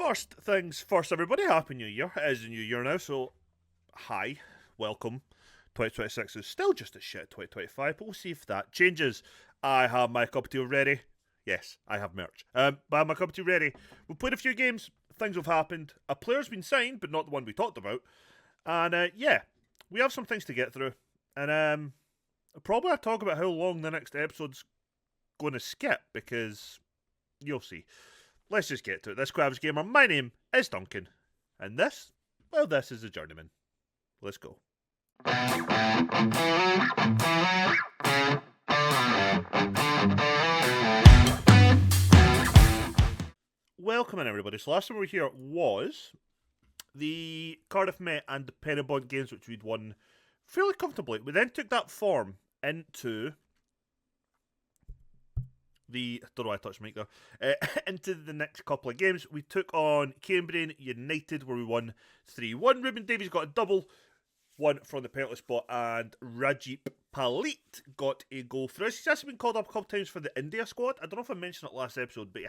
First things first, everybody. Happy New Year. It is a new year now, so hi, welcome. 2026 is still just as shit 2025, but we'll see if that changes. I have my cup of tea ready. Yes, I have merch. But I have my cup of tea ready. We've played a few games. Things have happened. A player's been signed, but not the one we talked about. And yeah, we have some things to get through. And probably I'll talk about how long the next episode's going to skip, because you'll see. Let's just get to it. This Crabs Gamer, my name is Duncan. And this, well, this is the Journeyman. Let's go. Welcome in, everybody. So last time we were here was the Cardiff Met and the Penybont games, which we'd won fairly comfortably. We then took that form into the, don't know why I touched mic there, into the next couple of games. We took on Cambrian United, where we won 3-1. Ruben Davies got a double, one from the penalty spot, and Rajib Palit got a goal for us. He's actually been called up a couple times for the India squad. I don't know if I mentioned it last episode, but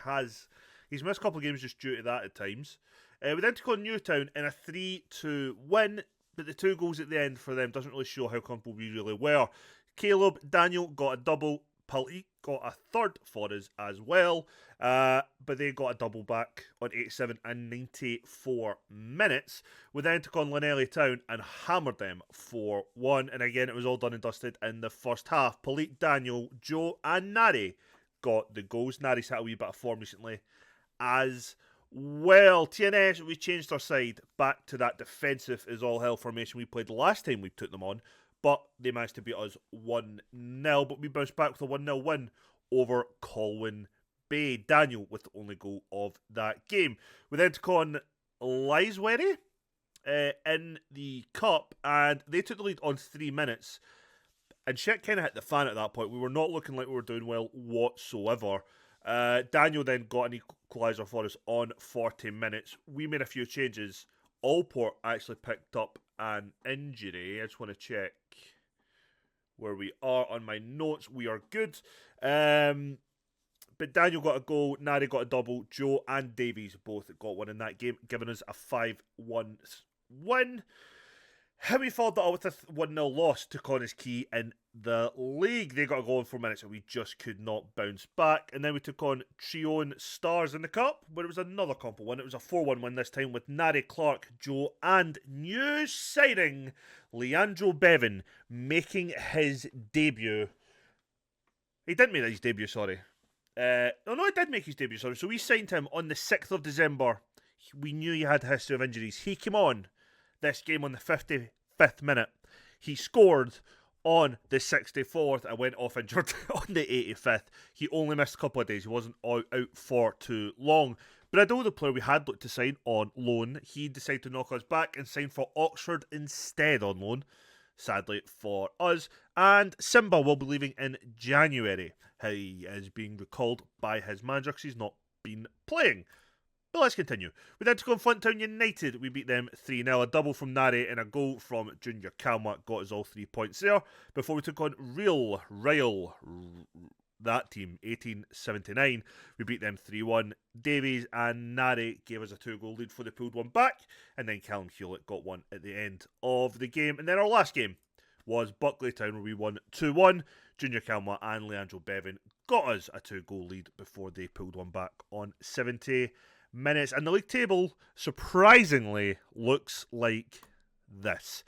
he's missed a couple of games just due to that at times. We then took on Newtown in a 3-2 win, but the 2 goals at the end for them doesn't really show how comfortable we really were. Caleb Daniel got a double, Palit got a third for us as well, but they got a double back on 87 and 94 minutes. We then took on Llanelli Town and hammered them 4-1, and again it was all done and dusted in the first half. Palit, Daniel, Joe and Nari got the goals. Nari's had a wee bit of form recently as well. TNS, we changed our side back to that defensive is all hell formation we played last time we took them on, but they managed to beat us 1-0, but we bounced back with a 1-0 win over Colwyn Bay. Daniel with the only goal of that game. We then took on Liswery in the Cup, and they took the lead on 3 minutes, and shit kind of hit the fan at that point. We were not looking like we were doing well whatsoever. Daniel then got an equaliser for us on 40 minutes. We made a few changes. Allport actually picked up an injury. I just want to check where we are on my notes. We are good. But Daniel got a goal, Nari got a double, Joe and Davies both got one in that game, giving us a 5-1 win. How we followed that up with a 1-0 loss to Connors Key in the league. They got a goal in 4 minutes and we just could not bounce back. And then we took on Trione Stars in the Cup, where it was another compo win. It was a 4-1 win this time with Nari, Clark, Joe and new signing Leandro Bevan making his debut. He didn't make his debut, sorry. No, he did make his debut, sorry. So we signed him on the 6th of December. We knew he had a history of injuries. He came on this game on the 55th minute. He scored on the 64th and went off injured on the 85th. He only missed a couple of days. He wasn't out for too long. But I know the player we had looked to sign on loan, he decided to knock us back and sign for Oxford instead on loan, sadly for us. And Simba will be leaving in January. He is being recalled by his manager because he's not been playing. But let's continue. We then took on Flint Town United. We beat them 3-0. A double from Nari and a goal from Junior Kalma got us all 3 points there. Before we took on Real, that team, 1879. We beat them 3-1. Davies and Nari gave us a 2-goal lead before they pulled one back. And then Callum Hewlett got one at the end of the game. And then our last game was Buckley Town, where we won 2-1. Junior Kalma and Leandro Bevan got us a 2-goal lead before they pulled one back on 70 minutes. And the league table surprisingly looks like this.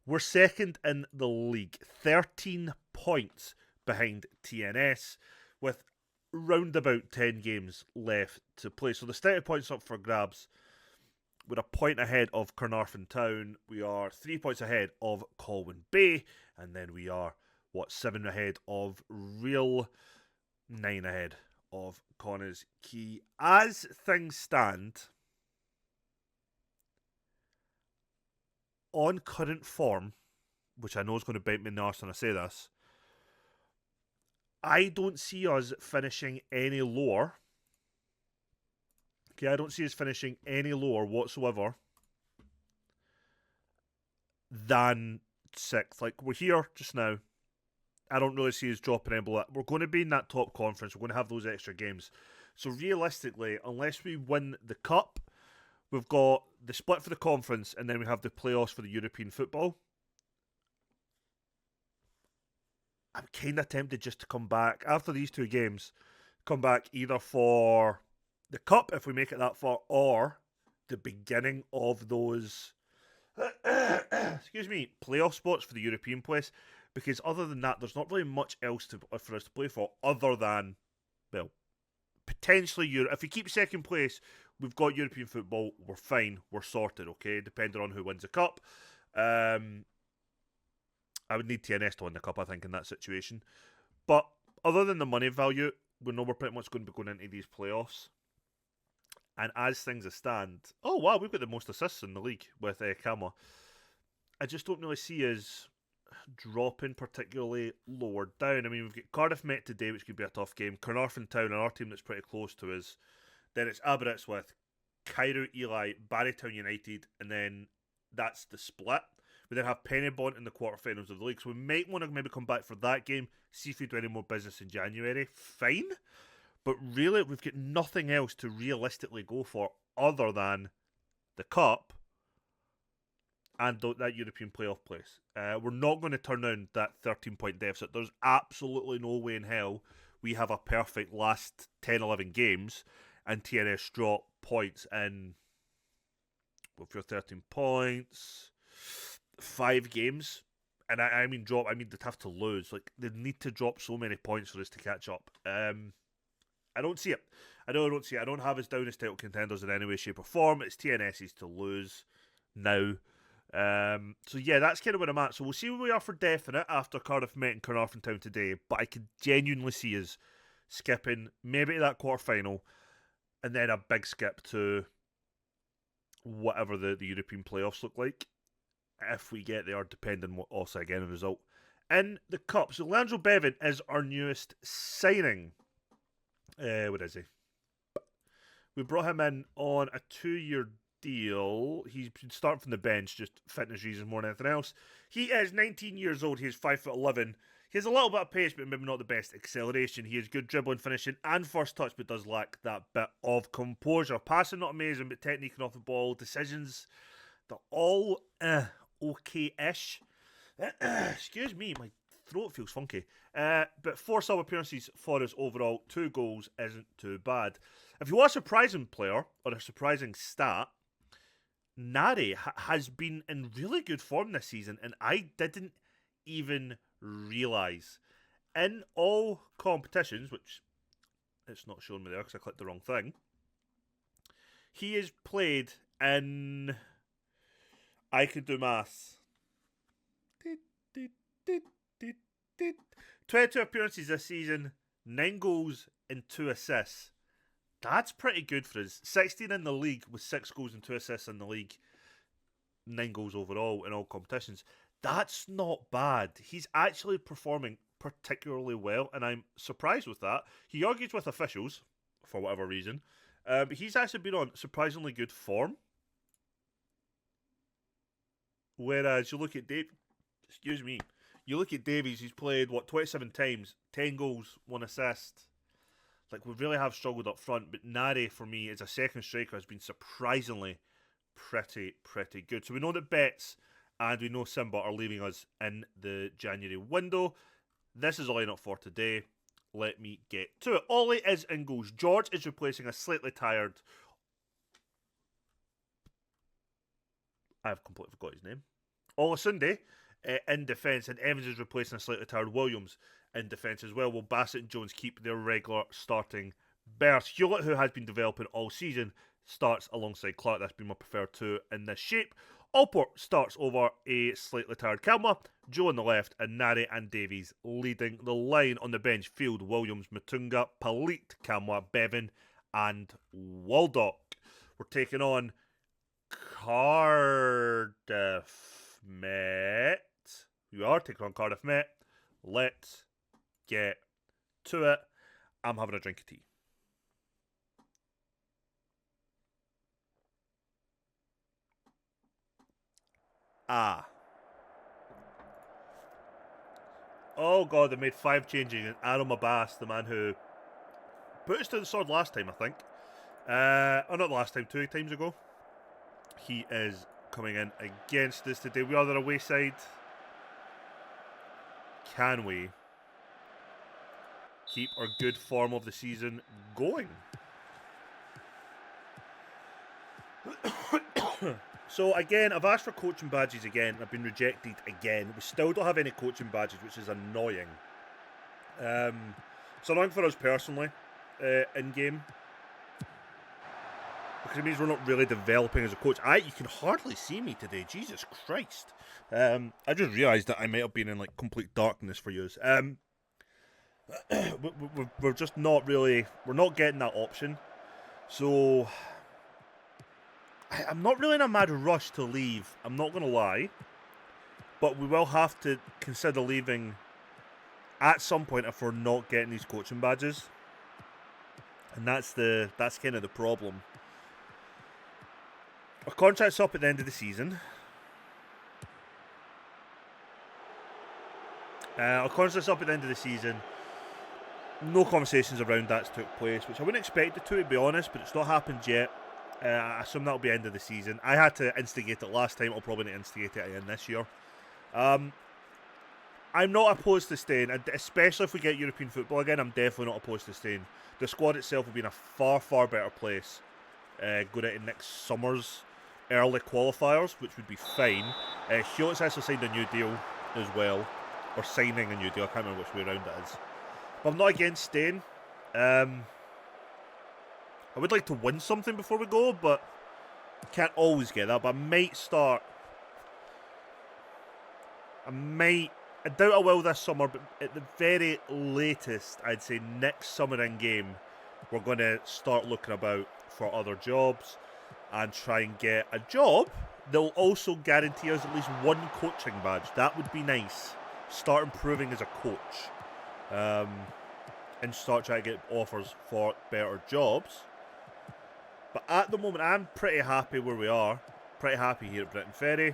We're second in the league, 13 points behind TNS, with round about 10 games left to play. So the starting points up for grabs. We're a point ahead of Carnarvon Town. We are 3 points ahead of Colwyn Bay, and then we are 7 ahead of Real, 9 ahead of Connors Key. As things stand, on current form, which I know is going to bite me in the arse when I say this, I don't see us finishing any lower. Okay, I don't see us finishing any lower whatsoever than 6th. Like, we're here just now. I don't really see us dropping any below. We're going to be in that top conference. We're going to have those extra games. So realistically, unless we win the cup, We've got the split for the conference, and then we have the playoffs for the European football. I'm kind of tempted just to come back after these two games, come back either for the cup if we make it that far, or the beginning of those excuse me, playoff spots for the European place. Because other than that, there's not really much else for us to play for, other than, well, potentially Europe. If we keep second place, we've got European football. We're fine. We're sorted. Okay, depending on who wins the cup. I would need TNS to win the cup, I think, in that situation. But other than the money value, we know we're pretty much going to be going into these playoffs. And as things stand, oh wow, we've got the most assists in the league with Kama. I just don't really see us dropping particularly lower down. I mean, we've got Cardiff Met today, which could be a tough game. Carnarvon Town, our team that's pretty close to us. Then it's Aberystwyth, Cairo Eli, Barrytown United, and then that's the split. We then have Pennybont in the quarterfinals of the league, so we might want to maybe come back for that game, see if we do any more business in January. Fine. But really, we've got nothing else to realistically go for other than the Cup and that European playoff place. We're not going to turn down that 13-point deficit. There's absolutely no way in hell we have a perfect last 10, 11 games and TNS drop points in, well, for 13 points, 5 games. And I mean drop, I mean they'd have to lose. Like, they need to drop so many points for us to catch up. I don't see it. I don't see it. I don't have us down as title contenders in any way, shape, or form. It's TNS's to lose now. So yeah, that's kind of where I'm at. So we'll see where we are for definite after Cardiff Met and Carnarvon Town today. But I could genuinely see us skipping maybe to that quarter final, and then a big skip to whatever the European playoffs look like, if we get there, depending what also again the result in the cup. So Leandro Bevan is our newest signing. What is he? We brought him in on a 2-year deal. He's been starting from the bench, just fitness reasons more than anything else. He is 19 years old. He is 5'11". He has a little bit of pace, but maybe not the best acceleration. He has good dribbling, finishing, and first touch, but does lack that bit of composure. Passing not amazing, but technique and off the ball. Decisions, they're all okay-ish. Excuse me, my throat feels funky. But 4 sub appearances for us overall. 2 goals isn't too bad. If you want a surprising player, or a surprising stat, Nari has been in really good form this season, and I didn't even realise. In all competitions, which it's not showing me there because I clicked the wrong thing, he has played in... I could do maths. 22 appearances this season, 9 goals and 2 assists. That's pretty good for us. 16 in the league with 6 goals and 2 assists in the league. 9 goals overall in all competitions. That's not bad. He's actually performing particularly well, and I'm surprised with that. He argues with officials, for whatever reason, but he's actually been on surprisingly good form. Whereas you look at Dave... Excuse me. You look at Davies, he's played, 27 times, 10 goals, 1 assist. Like, we really have struggled up front, but Nari, for me, as a second striker, has been surprisingly pretty good. So we know that Betts and we know Simba are leaving us in the January window. This is the lineup for today. Let me get to it. Ollie is in goals. George is replacing a slightly tired... I've completely forgot his name. Olasunde in defence, and Evans is replacing a slightly tired Williams in defence as well. Will Bassett and Jones keep their regular starting berths? Hewlett, who has been developing all season, starts alongside Clark. That's been my preferred 2 in this shape. Alport starts over a slightly tired Kalma. Joe on the left, and Nari and Davies leading the line. On the bench, Field, Williams, Matunga, Palit, Kamwa, Bevan, and Waldock. We're taking on Cardiff Met. We are taking on Cardiff Met. Let's get to it. I'm having a drink of tea. Oh god, they made 5 changes, and Aaron Abbas, the man who put us to the sword last time, I think. Or not last time, 2 times ago. He is coming in against us today. We are the away side. Can we keep our good form of the season going? So again, I've asked for coaching badges again. I've been rejected again. We still don't have any coaching badges, which is annoying. It's annoying for us personally, in game, because it means we're not really developing as a coach. You can hardly see me today. Jesus Christ! I just realised that I might have been in like complete darkness for you. We're just not really. We're not getting that option. So I'm not really in a mad rush to leave. I'm not going to lie, but we will have to consider leaving at some point if we're not getting these coaching badges, and that's kind of the problem. Our contract's up at the end of the season. No conversations around that took place, which I wouldn't expect it to be honest, but it's not happened yet. I assume that'll be end of the season. I had to instigate it last time. I'll probably need to instigate it again this year. I'm not opposed to staying, especially if we get European football again. I'm definitely not opposed to staying. The squad itself will be in a far, far better place going into next summer's early qualifiers, which would be fine. Hewlett's actually signed a new deal as well, or signing a new deal. I can't remember which way around it is. But I'm not against staying. I would like to win something before we go, but can't always get that. But I doubt I will this summer, but at the very latest, I'd say next summer in game, we're going to start looking about for other jobs and try and get a job that will also guarantee us at least one coaching badge. That would be nice. Start improving as a coach. And start trying to get offers for better jobs. But at the moment, I'm pretty happy where we are. Pretty happy here at Britain Ferry.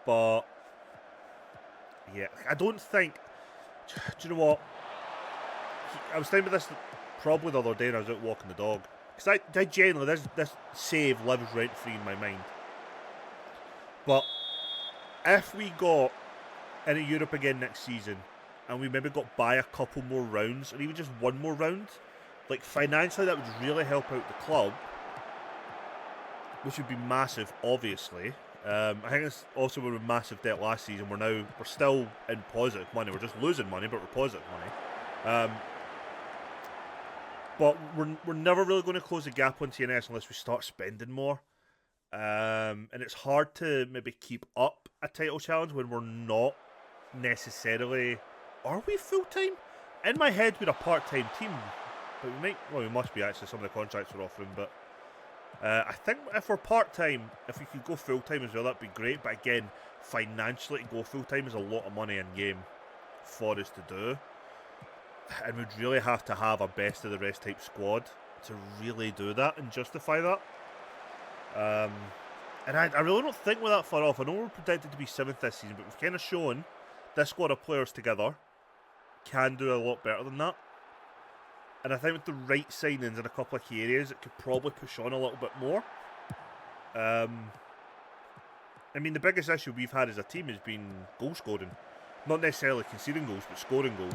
But yeah, I don't think. Do you know what? I was thinking about this probably the other day when I was out walking the dog. Because I genuinely, this save lives rent free in my mind. But if we got into Europe again next season, and we maybe got by a couple more rounds, or even just one more round, like financially, that would really help out the club, which would be massive, obviously. I think it's also we were in massive debt last season. We're still in positive money. We're just losing money, but we're positive money. But we're never really going to close the gap on TNS unless we start spending more. And it's hard to maybe keep up a title challenge when we're not necessarily. Are we full time? In my head, we're a part-time team, but we must be actually. Some of the contracts we're offering, but. I think if we're part-time, if we could go full-time as well, that'd be great. But again, financially to go full-time is a lot of money in game for us to do. And we'd really have to have a best-of-the-rest type squad to really do that and justify that. And I really don't think we're that far off. I know we're predicted to be 7th this season, but we've kind of shown this squad of players together can do a lot better than that. And I think with the right signings in a couple of key areas, it could probably push on a little bit more. I mean, the biggest issue we've had as a team has been goal scoring. Not necessarily conceding goals, but scoring goals.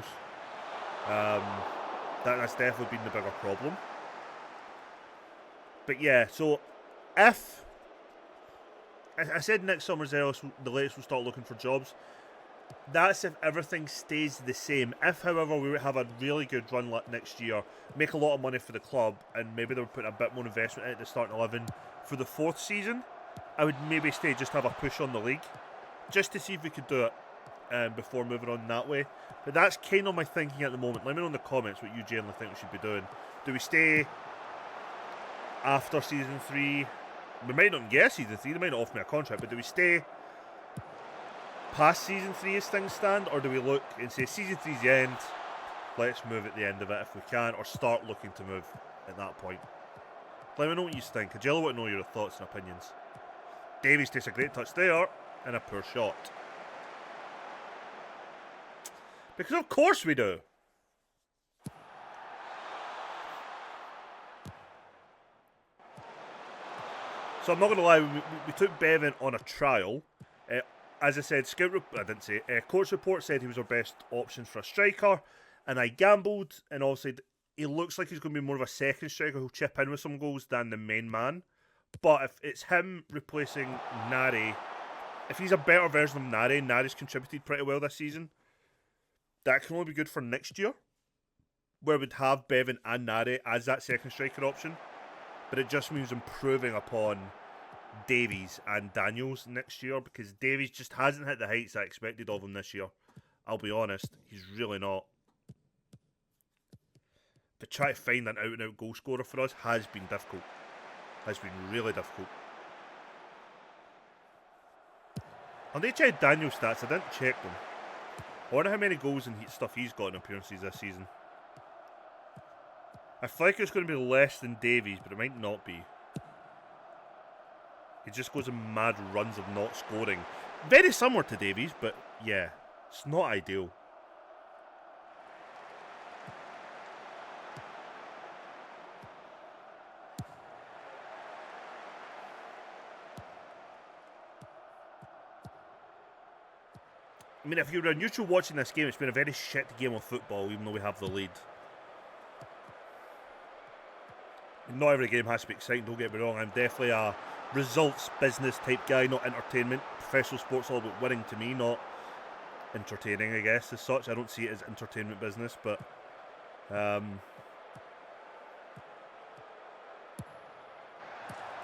That's definitely been the bigger problem. But yeah, so if... I said next summer's the latest we'll start looking for jobs. That's if everything stays the same. If, however, we have a really good run next year, make a lot of money for the club, and maybe they'll put a bit more investment into the starting 11 for the 4th season, I would maybe stay, just have a push on the league, just to see if we could do it before moving on that way. But that's kind of my thinking at the moment. Let me know in the comments what you generally think we should be doing. Do we stay after season 3? We might not get season 3, they might not offer me a contract, but do we stay past season 3 as things stand, or do we look and say season 3's the end, let's move at the end of it if we can, or start looking to move at that point? Let me know what you think. I want to know your thoughts and opinions. Davies takes a great touch there and a poor shot. Because of course we do. So I'm not going to lie, we took Bevan on a trial. As I said, coach report said he was our best option for a striker, and I gambled and all said he looks like he's going to be more of a second striker who'll chip in with some goals than the main man. But if it's him replacing Nari, if he's a better version of Nari, Nari's contributed pretty well this season, that can only be good for next year, where we'd have Bevan and Nari as that second striker option. But it just means improving upon Davies and Daniels next year, because Davies just hasn't hit the heights I expected of him this year. I'll be honest, he's really not. To try to find an out-and-out goal scorer for us has been difficult. Has been really difficult. I'll need to check Daniel's stats. I didn't check them. I wonder how many goals and stuff he's got in appearances this season. I feel like it's going to be less than Davies, but it might not be. He just goes in mad runs of not scoring. Very similar to Davies, but yeah, it's not ideal. I mean, if you were neutral watching this game, it's been a very shit game of football, even though we have the lead. Not every game has to be exciting, don't get me wrong. I'm definitely a results business type guy, not entertainment. Professional sports all about winning to me, not entertaining, I guess, as such. I don't see it as entertainment business, but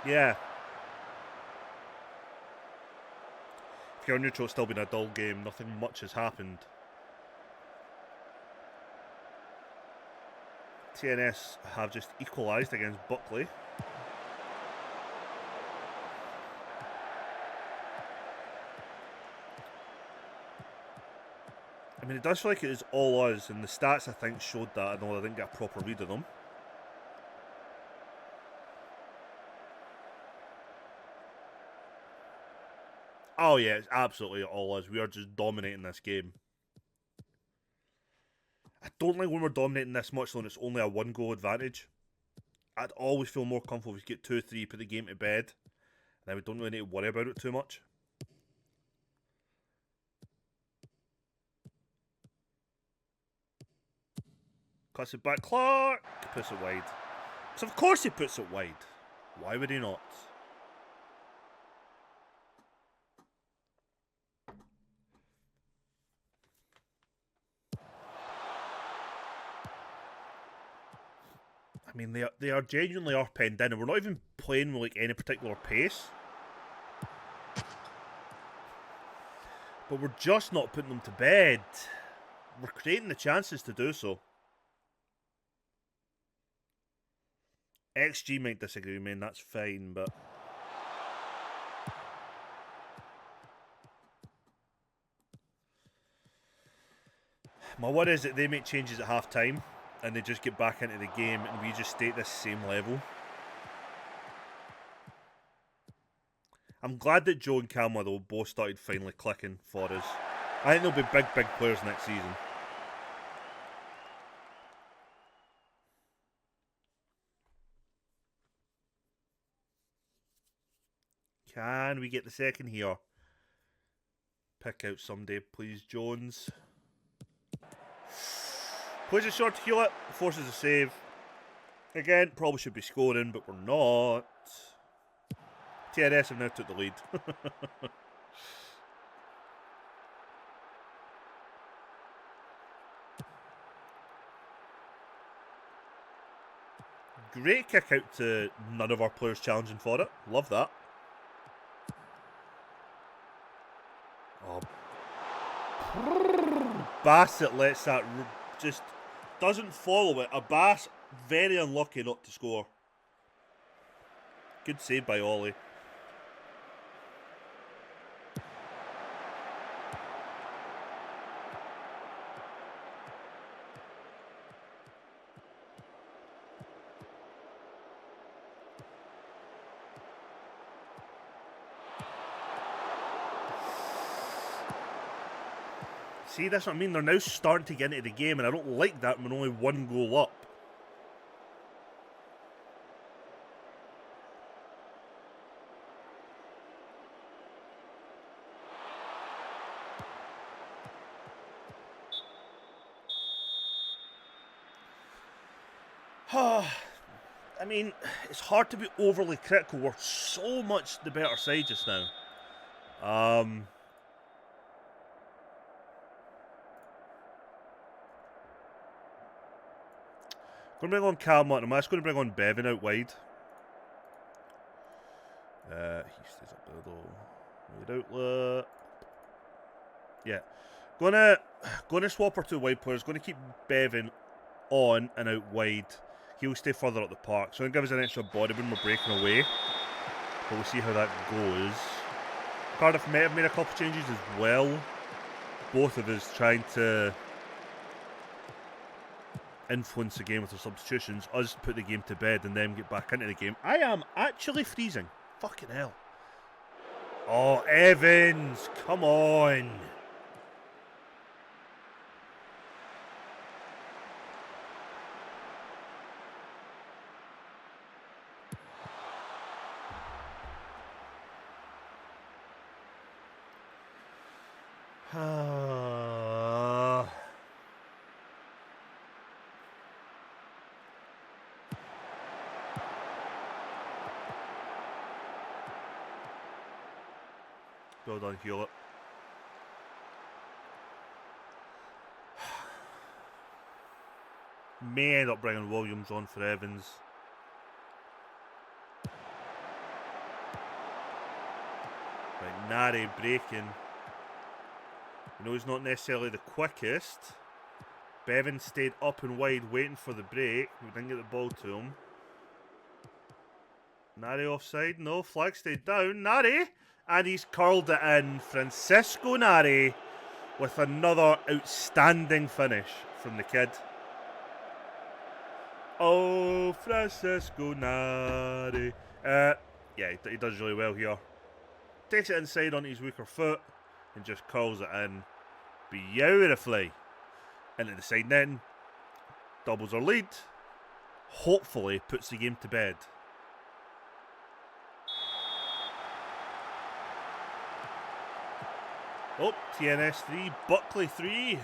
yeah. If you're neutral, it's still been a dull game. Nothing much has happened. TNS have just equalised against Buckley. I mean, it does feel like it is all us, and the stats, I think, showed that, although I didn't get a proper read of them. Oh yeah, it's absolutely all us. We are just dominating this game. I don't like when we're dominating this much, though, and it's only a 1-goal advantage. I'd always feel more comfortable if we get 2-3, put the game to bed, and then we don't really need to worry about it too much. Cuts it back, Clark puts it wide. So of course he puts it wide. Why would he not? I mean, they are genuinely are penned in, and we're not even playing with like any particular pace. But we're just not putting them to bed. We're creating the chances to do so. XG might disagree with me, and that's fine, but... My worry is that they make changes at half-time, and they just get back into the game, and we just stay at this same level. I'm glad that Joe and Camwa, though, both started finally clicking for us. I think they'll be big, big players next season. Can we get the second here? Pick out someday, please, Jones. Plays it short to heal it, forces a save. Again, probably should be scoring, but we're not. TNS have now took the lead. Great kick out to none of our players challenging for it. Love that. Oh. Bassett lets that just doesn't follow it. Abbas very unlucky not to score. Good save by Ollie. See, that's what I mean. They're now starting to get into the game, and I don't like that when we're only 1 goal up. I mean, it's hard to be overly critical. We're so much the better side just now. Going to bring on Calmont. I'm just going to bring on Bevan out wide. He stays up there though. Wide outlet. Yeah. Gonna swap our two wide players. Going to keep Bevan on and out wide. He'll stay further up the park. So it'll give us an extra body when we're breaking away. But we'll see how that goes. Cardiff may have made a couple of changes as well. Both of us trying to influence the game with our substitutions. Us put the game to bed and then get back into the game. I am actually freezing. Fucking hell. Oh, Evans. Come on. Well done, Hewlett. May end up bringing Williams on for Evans. Right, Nari breaking. You know he's not necessarily the quickest. Bevan stayed up and wide waiting for the break. We didn't get the ball to him. Nari offside. No, flag stayed down. Nari! And he's curled it in. Francisco Nari with another outstanding finish from the kid. Oh, Francisco Nari. Yeah, he does really well here. Takes it inside onto his weaker foot and just curls it in beautifully into the side net. Doubles our lead. Hopefully puts the game to bed. Oh, TNS 3, Buckley 3.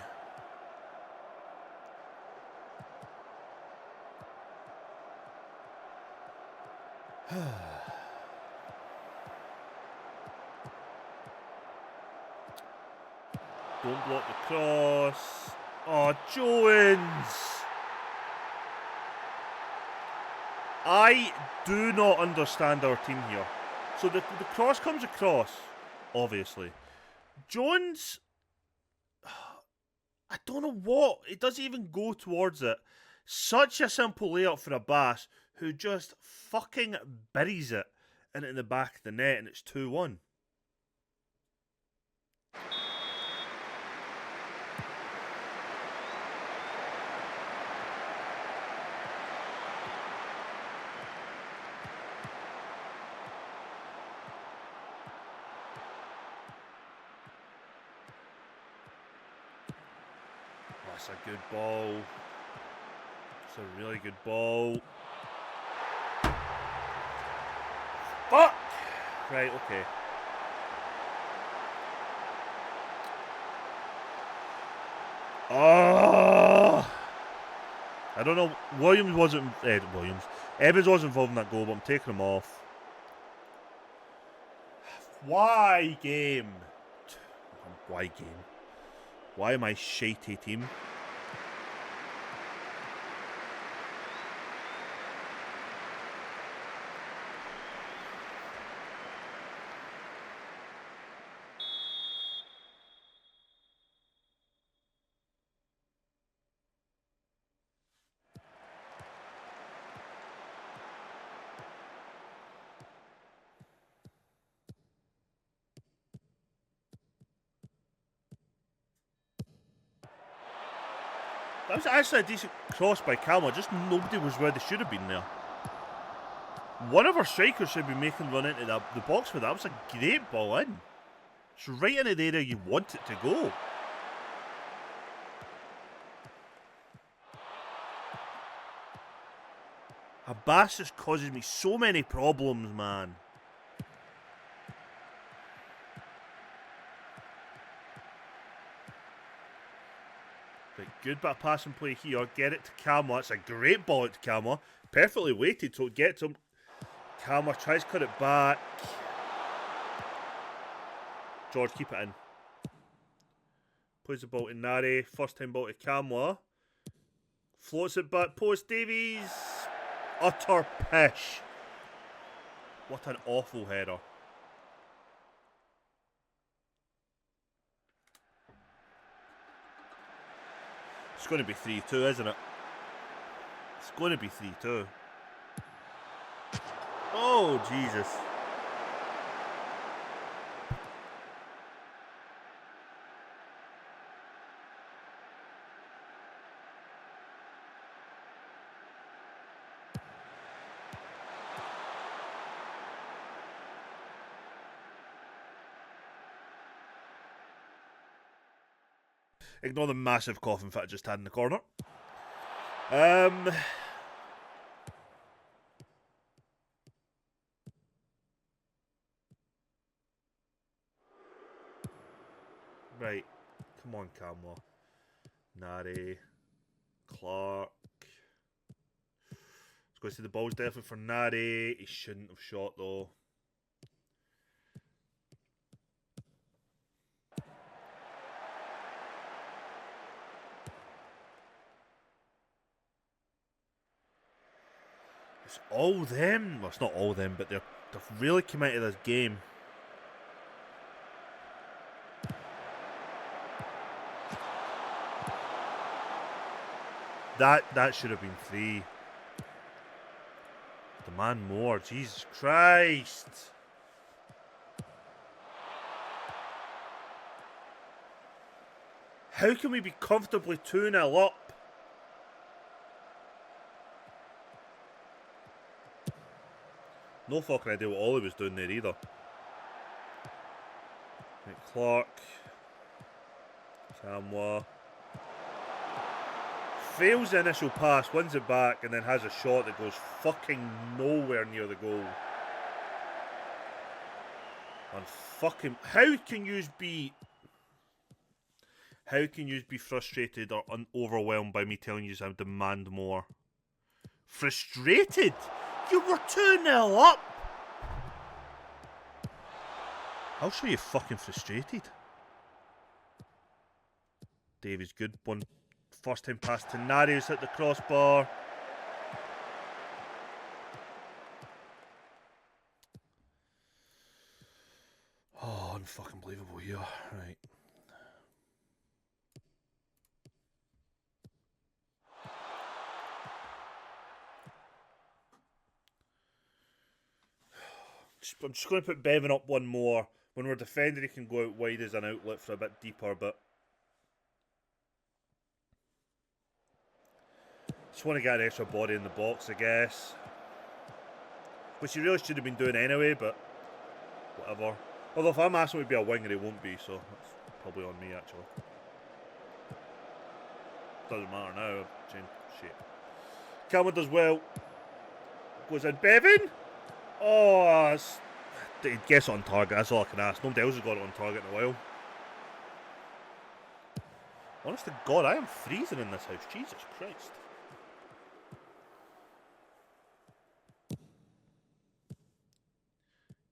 Don't block the cross. Oh, Jones. I do not understand our team here. So the cross comes across, obviously. Jones, I don't know what. It doesn't even go towards it. Such a simple layup for a Bass who just fucking buries it into the back of the net, and it's 2-1. That's a good ball. It's a really good ball. Fuck! Right, okay. Oh! I don't know. Evans wasn't involved in that goal, but I'm taking him off. Why game? Why game? Why am I shitey team? That was actually a decent cross by Calma, just nobody was where they should have been there. One of our strikers should be making run into the box for that. That was a great ball in. It's right into the area you want it to go. Abbas just causes me so many problems, man. Right, good bit of passing play here. Get it to Camera. It's a great ball to Camera. Perfectly weighted, so it gets him. Camera tries to cut it back. George, keep it in. Plays the ball to Nari. First time ball to Camera. Floats it back. Post Davies. Utter pish. What an awful header. It's going to be 3-2, isn't it? It's going to be 3-2. Oh, Jesus. Ignore the massive coughing fit I just had in the corner. Right. Come on, Camera. Nari. Clark. I was going to say the ball's definitely for Nari. He shouldn't have shot, though. It's all them. Well, it's not all them, but they've really committed this game. That should have been 3. Demand more. Jesus Christ. How can we be comfortably 2-0 up? No fucking idea what Ollie was doing there either. Right, Clark. Camera. Fails the initial pass, wins it back, and then has a shot that goes fucking nowhere near the goal. And fucking... How can you be frustrated or overwhelmed by me telling you I demand more? Frustrated? You were 2-0 up! I'll show you fucking frustrated. Davies, good one. First time pass to Narius at the crossbar. Oh, unfucking believable here. Right. I'm just going to put Bevan up one more. When we're defending, he can go out wide as an outlet for a bit deeper, but just want to get an extra body in the box, I guess. Which he really should have been doing anyway, but whatever. Although if I'm asking him to be a winger, he won't be, so that's probably on me, actually. Doesn't matter now, I've changed shape. Calvin does well. Goes in. Bevan? Oh, guess on target, that's all I can ask. Nobody else has got it on target in a while. Honest to God, I am freezing in this house. Jesus Christ.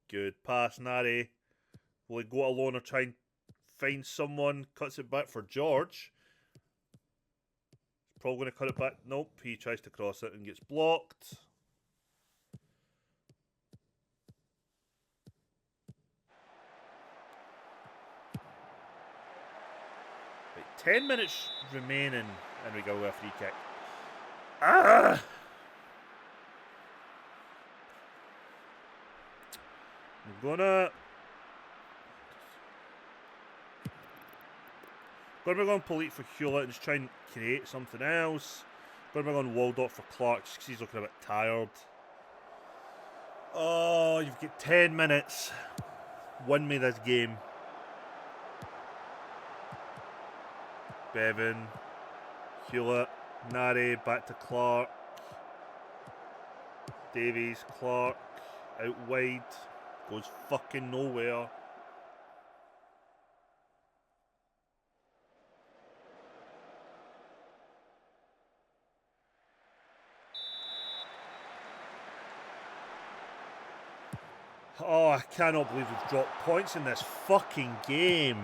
Good pass, Nari. Will he go alone or try and find someone? Cuts it back for George. He's probably going to cut it back. Nope, he tries to cross it and gets blocked. Right, 10 minutes remaining, and we go with a free kick. Ah! I'm gonna be going Polite for Hewlett and just try and create something else. Gonna be going Waldorf for Clark because he's looking a bit tired. Oh, you've got 10 minutes. Win me this game. Bevan, Hewlett, Nari, back to Clark. Davies, Clark, out wide. Goes fucking nowhere. Oh, I cannot believe we've dropped points in this fucking game.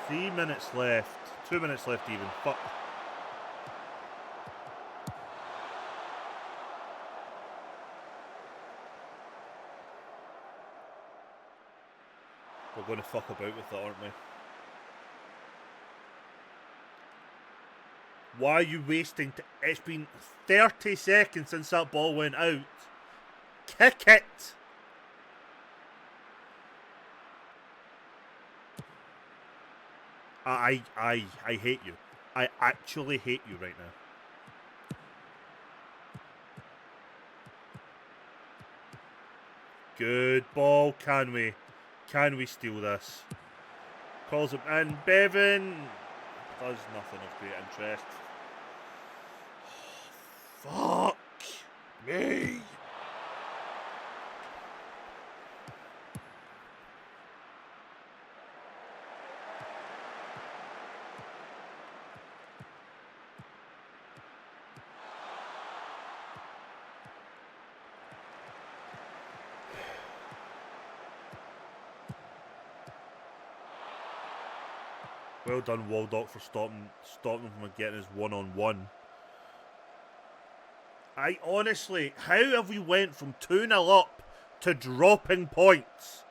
Three minutes left. 2 minutes left even. Fuck. We're going to fuck about with that, aren't we? Why are you wasting... It's been 30 seconds since that ball went out. Kick it! I hate you. I actually hate you right now. Good ball. Can we? Can we steal this? Calls him in. Bevan does nothing of great interest. Fuck me. Well done, Waldock, for stopping him from getting his one-on-one. I honestly, how have we went from 2-0 up to dropping points?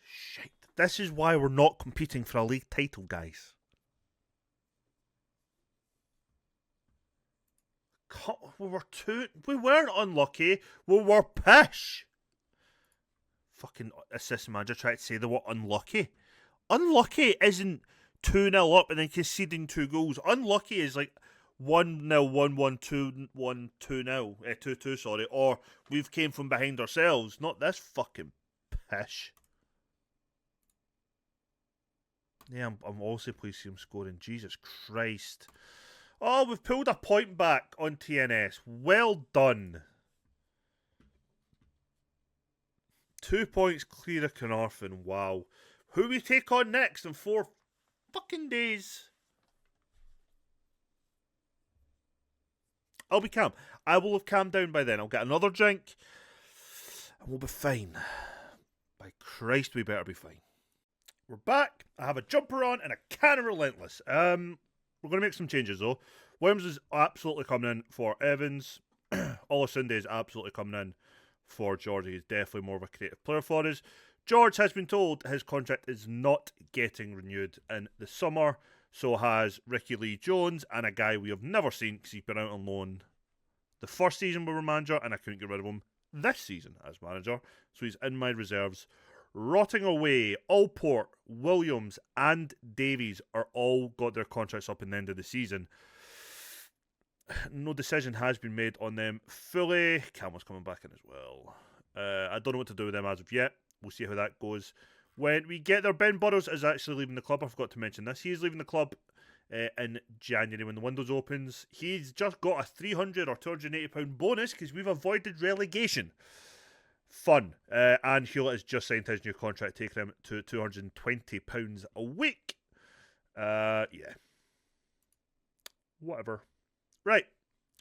Shit. This is why we're not competing for a league title, guys. We weren't unlucky. We were pish. Fucking assistant manager tried to say they were unlucky. Unlucky isn't 2-0 up and then conceding 2 goals. Unlucky is like 1-0, 1-1, 2-1, 2-0. 2-2, sorry. Or we've came from behind ourselves. Not this fucking pish. Yeah, I'm also pleased to see him scoring. Jesus Christ. Oh, we've pulled a point back on TNS. Well done. 2 points clear of Carnarvon. Wow. Who we take on next in 4 fucking days? I'll be calm. I will have calmed down by then. I'll get another drink and we'll be fine. By Christ, we better be fine. We're back. I have a jumper on and a can of Relentless. We're going to make some changes though. Williams is absolutely coming in for Evans. Olasunde is absolutely coming in for George. He's definitely more of a creative player for us. George has been told his contract is not getting renewed in the summer. So has Ricky Lee Jones and a guy we have never seen because he's been out on loan the first season we were manager and I couldn't get rid of him this season as manager. So he's in my reserves. Rotting away, Allport, Williams and Davies are all got their contracts up in the end of the season. No decision has been made on them fully. Campbell's coming back in as well. I don't know what to do with them as of yet. We'll see how that goes. When we get there, Ben Burrows is actually leaving the club. I forgot to mention this. He's leaving the club in January when the windows opens. He's just got a £300 or £280 bonus because we've avoided relegation. Fun. And Hewlett has just signed his new contract, taking him to £220 a week. Yeah. Whatever. Right.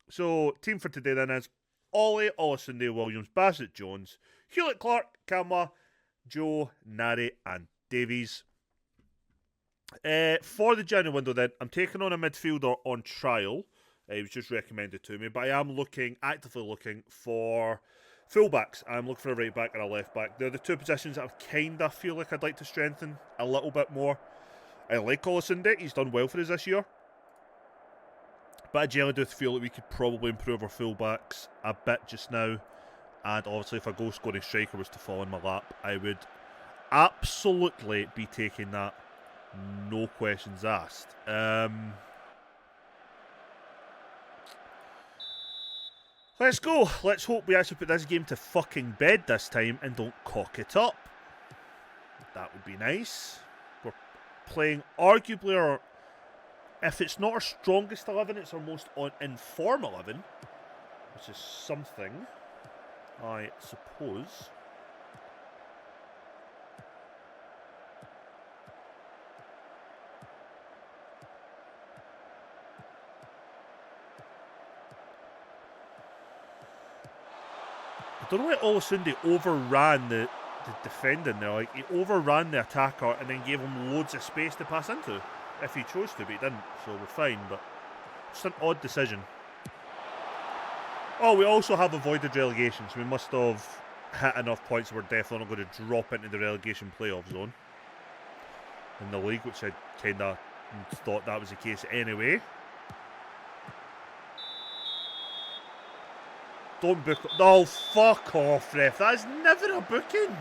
So, team for today then is Ollie, Olasunde, Williams, Bassett, Jones, Hewlett, Clark, Kamwa, Joe, Nari, and Davies. For the January window then, I'm taking on a midfielder on trial. He was just recommended to me, but I am actively looking for fullbacks. I'm looking for a right back and a left back. They're the two positions that I kind of feel like I'd like to strengthen a little bit more. I like Olasunde. He's done well for us this year. But I generally do feel that we could probably improve our fullbacks a bit just now. And obviously if a goal scoring striker was to fall in my lap, I would absolutely be taking that. No questions asked. Let's go. Let's hope we actually put this game to fucking bed this time and don't cock it up. That would be nice. We're playing arguably our, if it's not our strongest 11, it's our most in form 11, which is something, I suppose. I don't know why Olusunde overran the defending there. Like, he overran the attacker and then gave him loads of space to pass into, if he chose to, but he didn't, so we're fine. But just an odd decision. Oh, we also have avoided relegation, so we must have hit enough points that we're definitely not going to drop into the relegation playoff zone in the league, which I kind of thought that was the case anyway. Don't book. Oh, fuck off, ref. That is never a booking.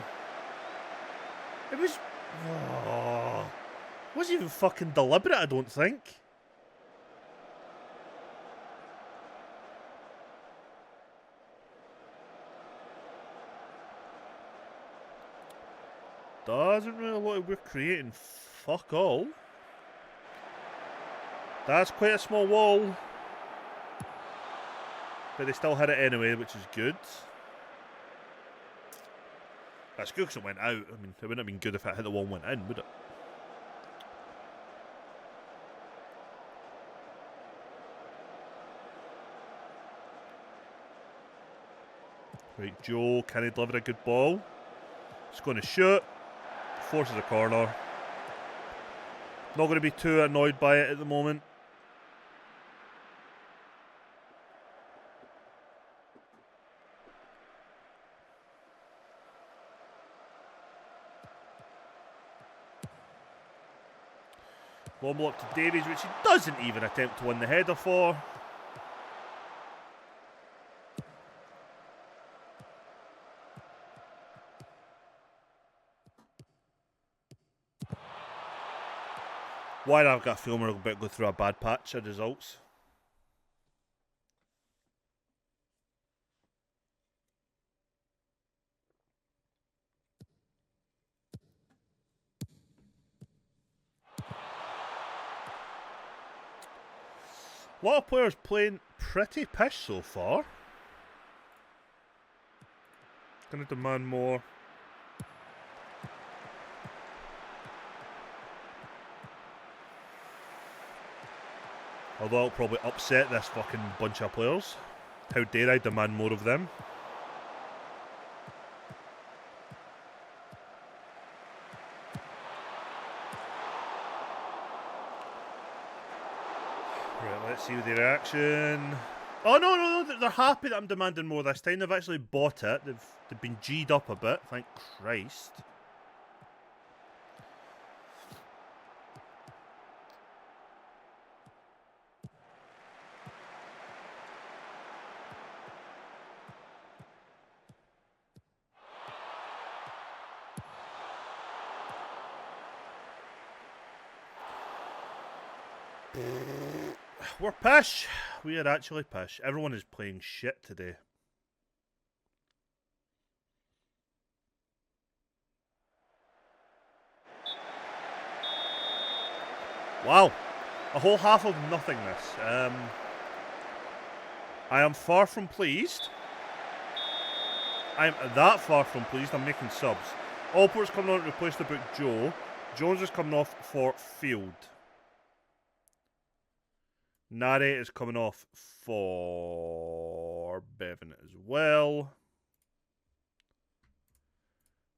It was. Oh, it wasn't even fucking deliberate, I don't think. Doesn't really look like we're creating fuck all. That's quite a small wall. But they still hit it anyway, which is good. That's good because it went out. I mean, it wouldn't have been good if it hit the wall and went in, would it? Right, Joe, can he deliver a good ball? He's going to shoot. Forces a corner. Not going to be too annoyed by it at the moment. Long ball up to Davies, which he doesn't even attempt to win the header for. Why I've got a feeling we're about to go through a bad patch of results. A lot of players playing pretty pish so far. Gonna demand more. Although it'll probably upset this fucking bunch of players. How dare I demand more of them? Right, let's see the reaction. Oh, no, they're happy that I'm demanding more this time. They've actually bought it. They've been G'd up a bit, thank Christ. We're pish. We are actually pish. Everyone is playing shit today. Wow. A whole half of nothingness. I am far from pleased. I'm that far from pleased. I'm making subs. Allport's coming on to replace the book Joe. Jones is coming off for Field. Nare is coming off for Bevan as well.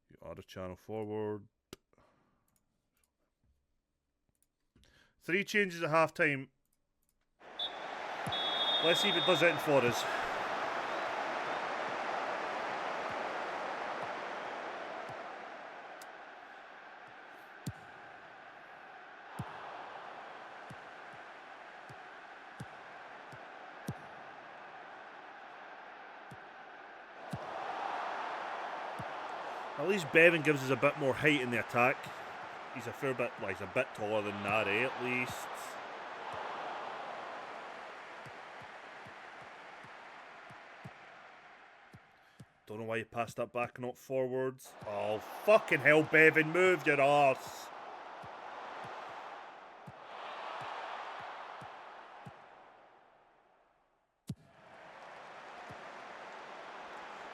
You add a channel forward. 3 changes at half time. Let's see if it does anything for us. At least Bevan gives us a bit more height in the attack. He's a fair bit, well, he's a bit taller than Nare at least. Don't know why you passed that back, not forwards. Oh, fucking hell, Bevan, move your arse.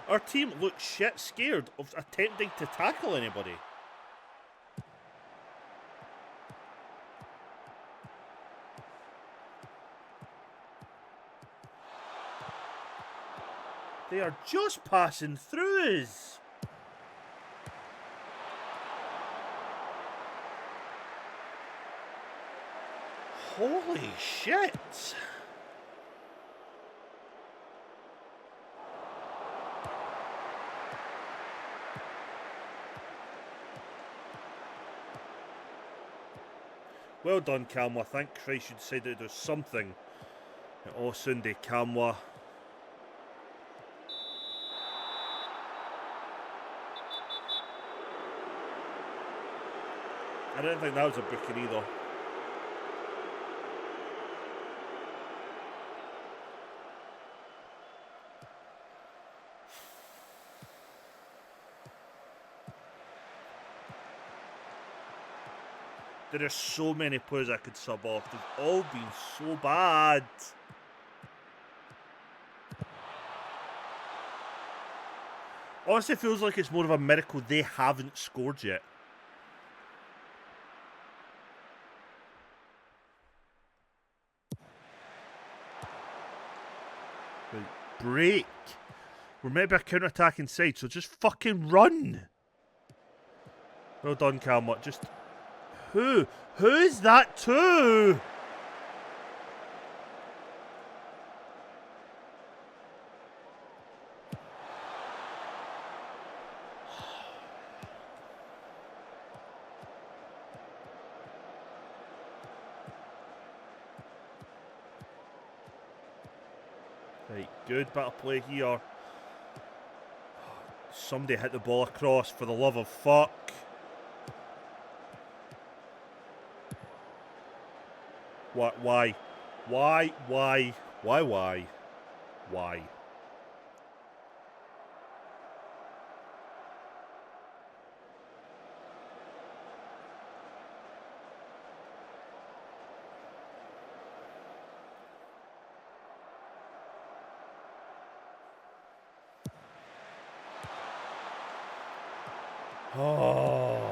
Our team looks shit scared of attempting to tackle anybody. They are just passing through us. Holy shit. Well done, Kamwa. Thank Christ you decided to do something. Oh, Sunday, Kamwa. I didn't think that was a booking either. There are so many players I could sub off. They've all been so bad. Honestly, it feels like it's more of a miracle they haven't scored yet. Right, break. We're maybe a counter-attacking side, so just fucking run. Well done, Calmot. Just... Who? Who's that to? Right, good bit of play here. Somebody hit the ball across, for the love of fuck. What? Why? Why? Why? Why? Why? Why? Oh.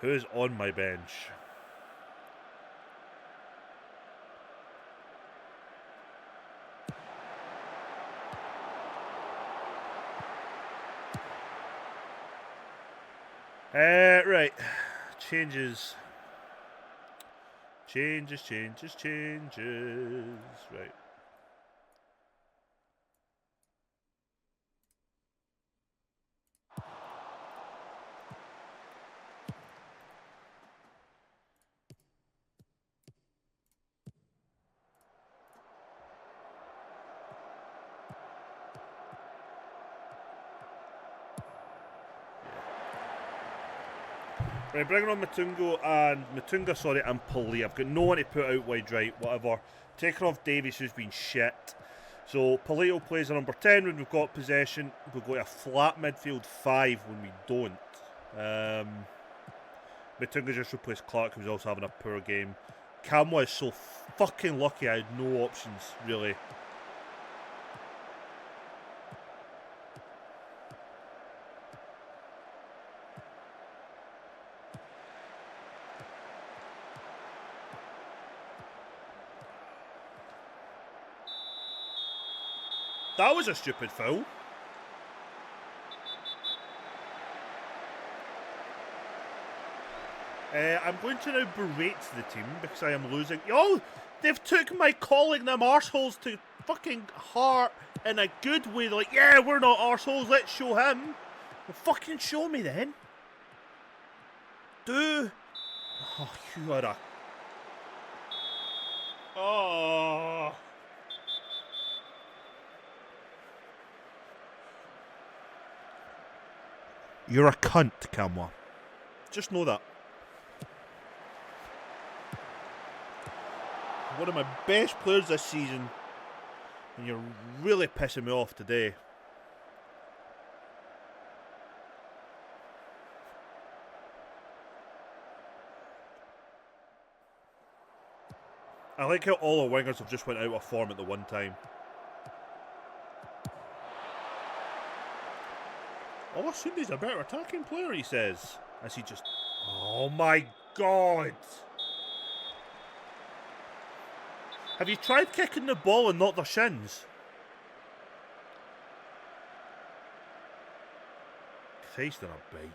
Who's on my bench? Right. Changes. Changes. Right. Right, bringing on Matunga, sorry, and Pali. I've got no one to put out wide right, whatever. Taking off Davies, who's been shit. So, Palito plays a number 10 when we've got possession. We've got a flat midfield 5 when we don't. Matunga just replaced Clark, who's also having a poor game. Kamwa is so fucking lucky I had no options, really. That was a stupid foul. I'm going to now berate the team because I am losing. Oh, they've took my calling them arseholes to fucking heart in a good way. They're like, yeah, we're not arseholes, let's show him. Well, fucking show me then. Oh, you are a... Oh... You're a cunt, Kamwa. Just know that. One of my best players this season, and you're really pissing me off today. I like how all our wingers have just went out of form at the one time. Oh, Sundi's a better attacking player, he says. As he just... Oh my god! Have you tried kicking the ball and not their shins? Christ on a bike.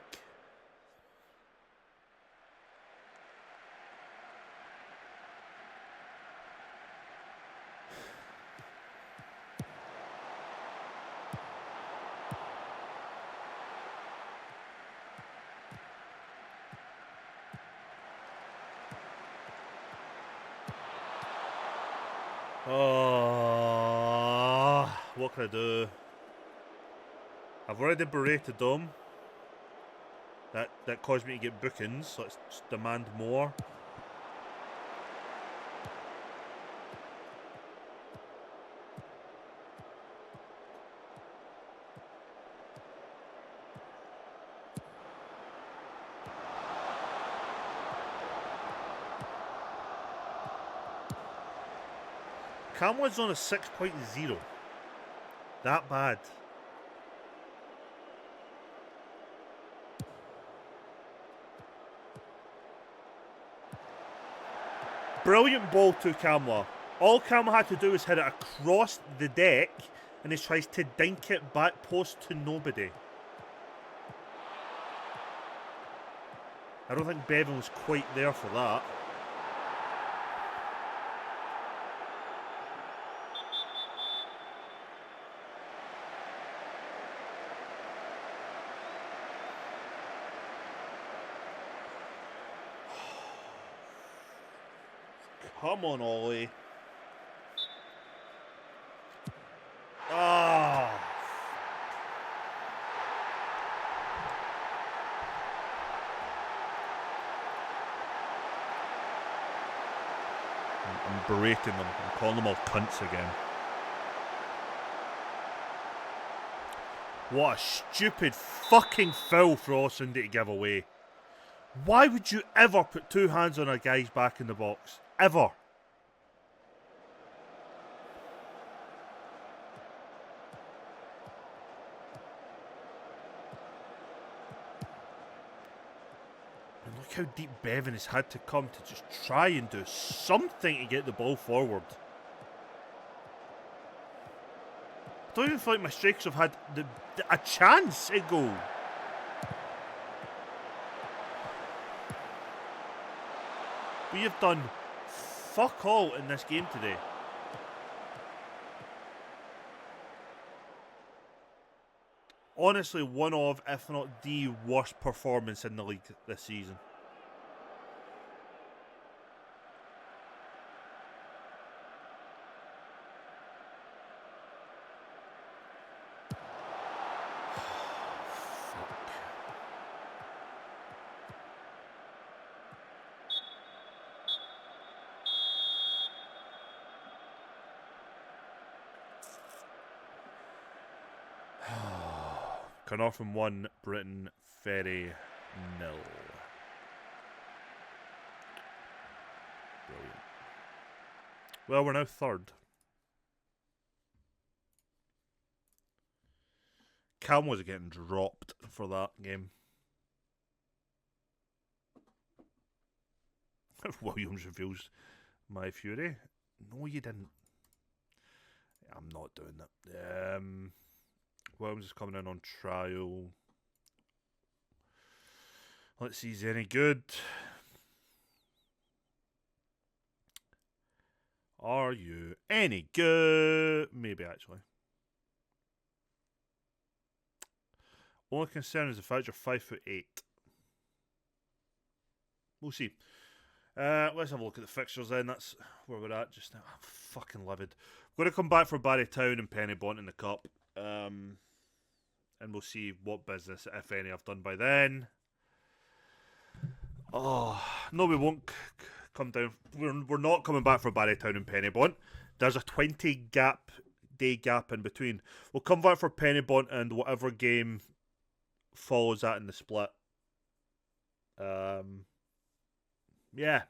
Oh, what can I do? I've already berated them. That caused me to get bookings. Let's demand more. Camwood's on a 6.0. That bad. Brilliant ball to Camwa. All Camwa had to do was hit it across the deck, and he tries to dink it back post to nobody. I don't think Bevan was quite there for that. Come on, Ollie. Ah. I'm berating them. I'm calling them all cunts again. What a stupid fucking foul for Osundi to give away. Why would you ever put two hands on a guy's back in the box? Ever. And look how deep Bevan has had to come to just try and do something to get the ball forward. I don't even feel like my strikers have had a chance at goal. We have done fuck all in this game today. Honestly, one of, if not the worst performance in the league this season. Carnarvon 1, Britain Ferry 0. Brilliant. Well, we're now third. Cam was getting dropped for that game. Williams reveals my fury. No, you didn't. I'm not doing that. Williams is coming in on trial. Let's see, is he any good? Are you any good? Maybe, actually. Only concern is the fact you're 5'8". We'll see. Let's have a look at the fixtures then. That's where we're at just now. I'm fucking livid. We're going to come back for Barrytown and Pennybont in the Cup. And we'll see what business, if any, I've done by then. Oh, no, we won't come down. We're not coming back for Barrytown and Pennybont. There's a 20-day gap in between. We'll come back for Pennybont and whatever game follows that in the split. Yeah.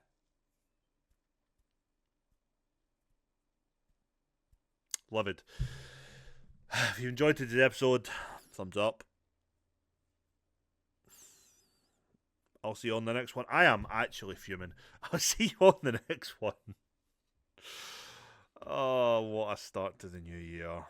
livid. If you enjoyed today's episode, thumbs up. I'll see you on the next one. I am actually fuming. I'll see you on the next one. Oh, what a start to the new year.